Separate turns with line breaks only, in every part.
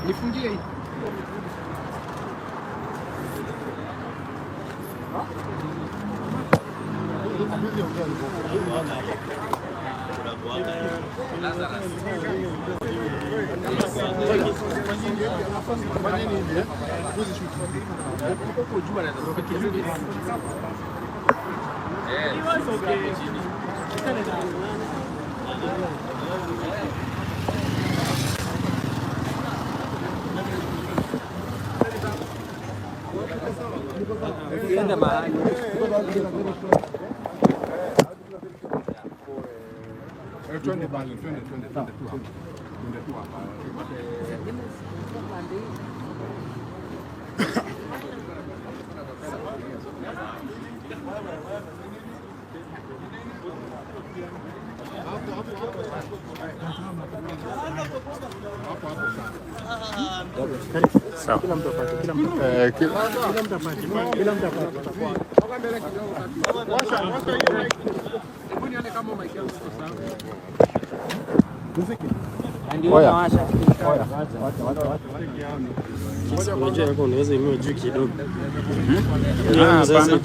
Nifungie hii.
Sawa. Kila mtu apate. Unaweza inua juu kidogo.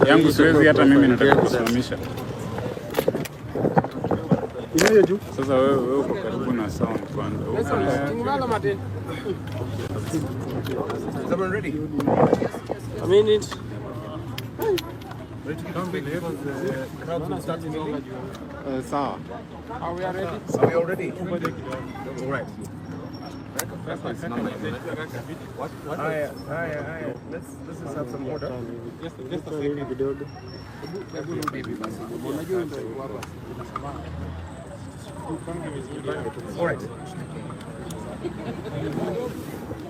Yangu siwezi, hata mimi nataka kusimamisha.
Inua juu.
Sasa wewe uko karibu na sound kwanza.
Is everyone ready?
A minute.
Ready to come big because the crowd will start moving.
Sawa.
Are we ready? Are we all ready? All right. Let's just have some order. Just a second. All right.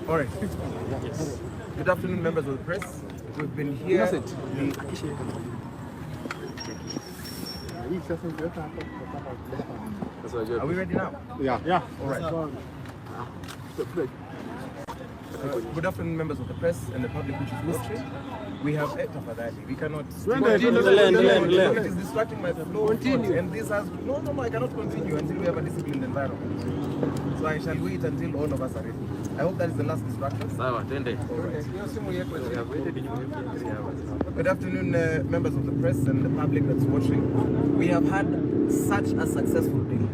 All right. Yes. Good afternoon, members of the press. We've been here. Are we ready now?
Yeah.
All right. Good afternoon, members of the press and the public which is watching. We have we cannot. It is distracting my flow. Continue. And this has no, I cannot continue until we have a disciplined environment. So I shall wait until all of us are ready. I hope that is the last distraction. Good afternoon, members of the press and the public that's watching. We have had such a successful day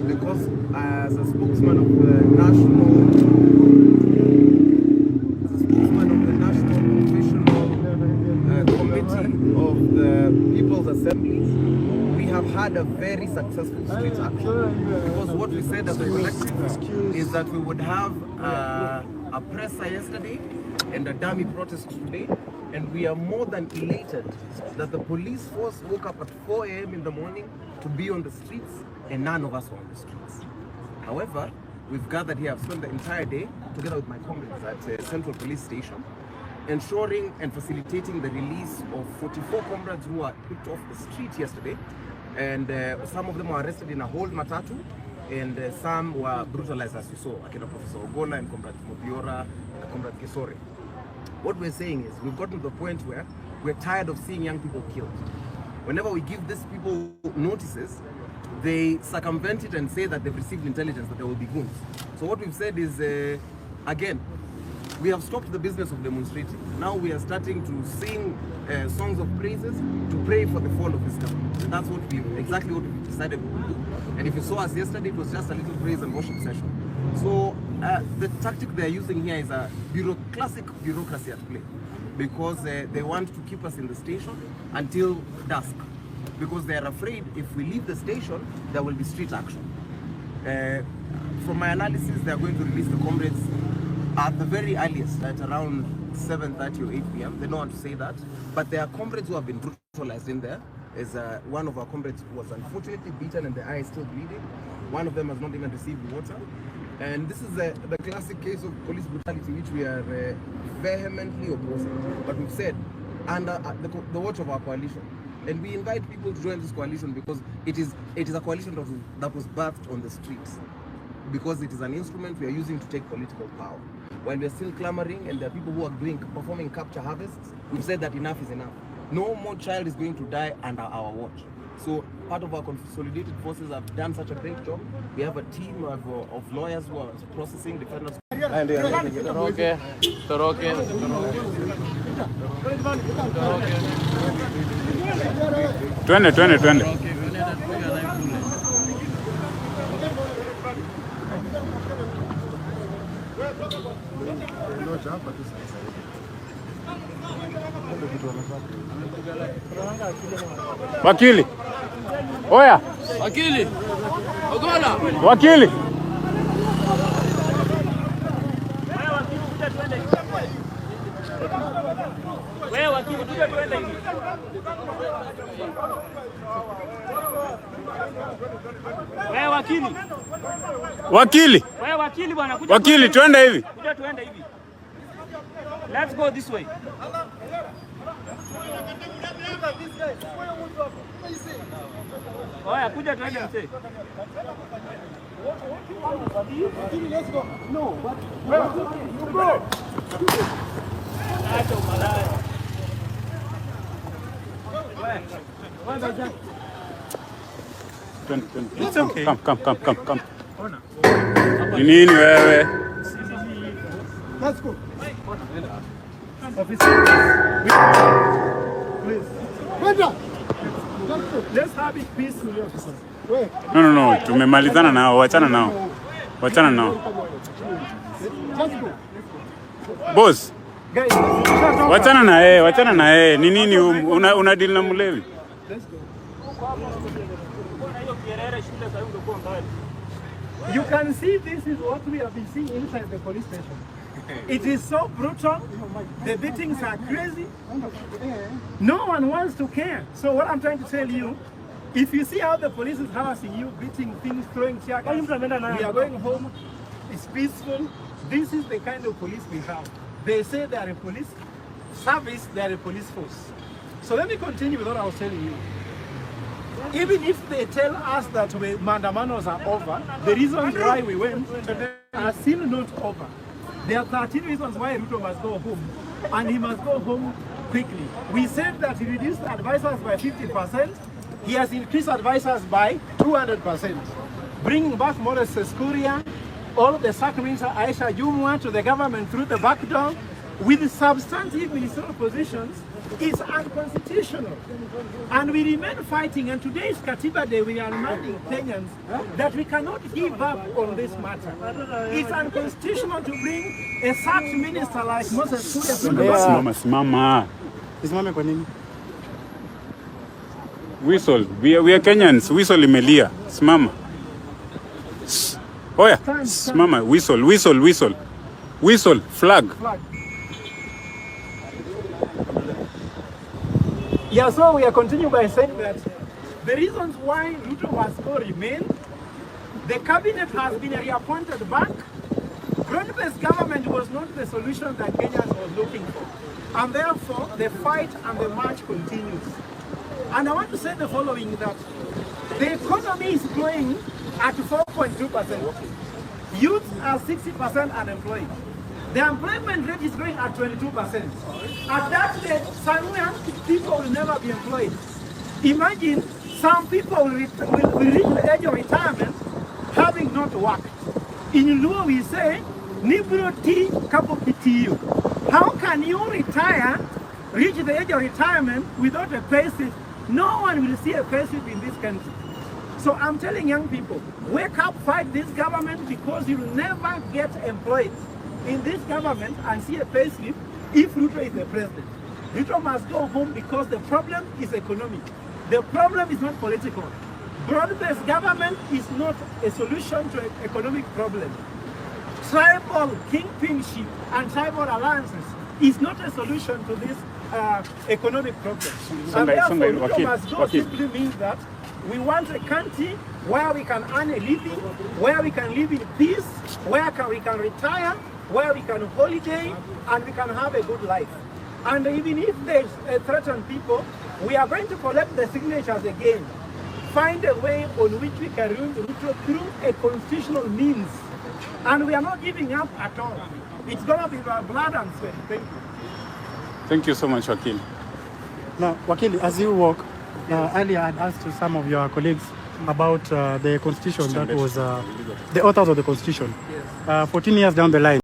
because as a spokesman of the National Committee of the People's Assembly, we have had a very successful street action. Because what we said as a collective is that we would have a presser yesterday and a dummy protest today, and we are more than elated that the police force woke up at 4 a.m. in the morning to be on the streets, and none of us were on the streets. However, we've gathered here. I've spent the entire day together with my comrades at Central Police Station, ensuring and facilitating the release of 44 comrades who were picked off the street yesterday, and some of them were arrested in a hold matatu, and some were brutalized, as you saw, Akina Professor Ogola and Comrade Mcoure and Comrade Kesore. What we're saying is we've gotten to the point where we're tired of seeing young people killed. Whenever we give these people notices, they circumvent it and say that they've received intelligence that there will be goons. So what we've said is, again, we have stopped the business of demonstrating. Now we are starting to sing songs of praises to pray for the fall of this government. And that's exactly what we decided to do. And if you saw us yesterday, it was just a little praise and worship session. So the tactic they're using here is a classic bureaucracy at play, because they want to keep us in the station until dusk, because they are afraid if we leave the station, there will be street action. From my analysis, they are going to release the comrades at the very earliest, at around 7:30 or 8 p.m. They don't want to say that, but there are comrades who have been brutalized in there. As one of our comrades was unfortunately beaten and the eye is still bleeding. One of them has not even received water. And this is the classic case of police brutality, which we are vehemently opposing. But we've said, under the watch of our coalition, and we invite people to join this coalition because it is a coalition that was birthed on the streets, because it is an instrument we are using to take political power. While we are still clamoring, and there are people who are performing capture harvests, we've said that enough is enough. No more child is going to die under our watch. So part of our consolidated forces have done such a great job. We have a team of lawyers who are processing defenders. Toroke.
Twende. Wakili. Oya.
Wakili. Ogola.
Wakili.
Wewe wakili, kuja twende hivi. Wewe wakili.
Wakili.
Wewe wakili bwana, kuja.
Wakili, twende hivi.
Kuja twende hivi. Let's go this way. Oya, kuja twende mzee. Let's go. No, but you go.
It's okay. Come. Ni nini wewe?
Let's go. Let's have it peacefully, officer.
No. Tumemalizana nao, wachana nao. Boss.
Guys,
Wachana na yeye. Ni nini una deal na mlevi?
you can see this is what we have been seeing inside the police station. It is so brutal. The beatings are crazy. No one wants to care. So what I'm trying to tell you, if you see how the police is harassing you, beating things, throwing tear gas, we are going home. It's peaceful. This is the kind of police we have. They say they are a police service, they are a police force. So let me continue with what I was telling you. Even if they tell us that mandamanos are over, the reasons why we went today are still not over. There are 13 reasons why Ruto must go home, and he must go home quickly. We said that he reduced advisors by 50%. He has increased advisors by 200%. Bringing back Morris Seskuria, all the SAC Minister Aisha Jumwa to the government through the back door with substantive ministerial positions is unconstitutional. And we remain fighting, and today is Katiba Day. We are reminding Kenyans that we cannot give up on this matter. It's unconstitutional to bring a SAC minister like Moses Kure to the back.
Simama kwa nini? Whistle. We are Kenyans. Whistle imelia. Simama. Oya. Simama. Whistle. Flag.
Yeah, so we are continuing by saying that the reasons why Ruto must go remain, the cabinet has been reappointed back. Broad-based government was not the solution that Kenyans was looking for. And therefore, the fight and the march continues. And I want to say the following, that the economy is growing at 4.2%. Youth are 60% unemployed. The employment rate is growing at 22%. At that rate, some young people will never be employed. Imagine some people will reach the age of retirement having not worked. In Luo we say, Nibro ti kapo pitiyo. How can you reach the age of retirement without a payslip? No one will see a payslip in this country. So I'm telling young people, wake up, fight this government, because you will never get employed in this government and see a payslip if Ruto is the president. Ruto must go home because the problem is economic. The problem is not political. Broad-based government is not a solution to an economic problem. Tribal kingpinship and tribal alliances is not a solution to this economic problem. And therefore, Ruto must go simply means that we want a country where we can earn a living, where we can live in peace, where we can retire, where we can holiday, and we can have a good life. And even if they threaten people, we are going to collect the signatures again. Find a way on which we can rule Ruto through a constitutional means. And we are not giving up at all. It's going to be by blood and sweat. Thank you.
Thank you so much, Wakili.
Now, Wakili, as you walk, earlier I had asked to some of your colleagues about the constitution that was the authors of the constitution. 14 years down the line.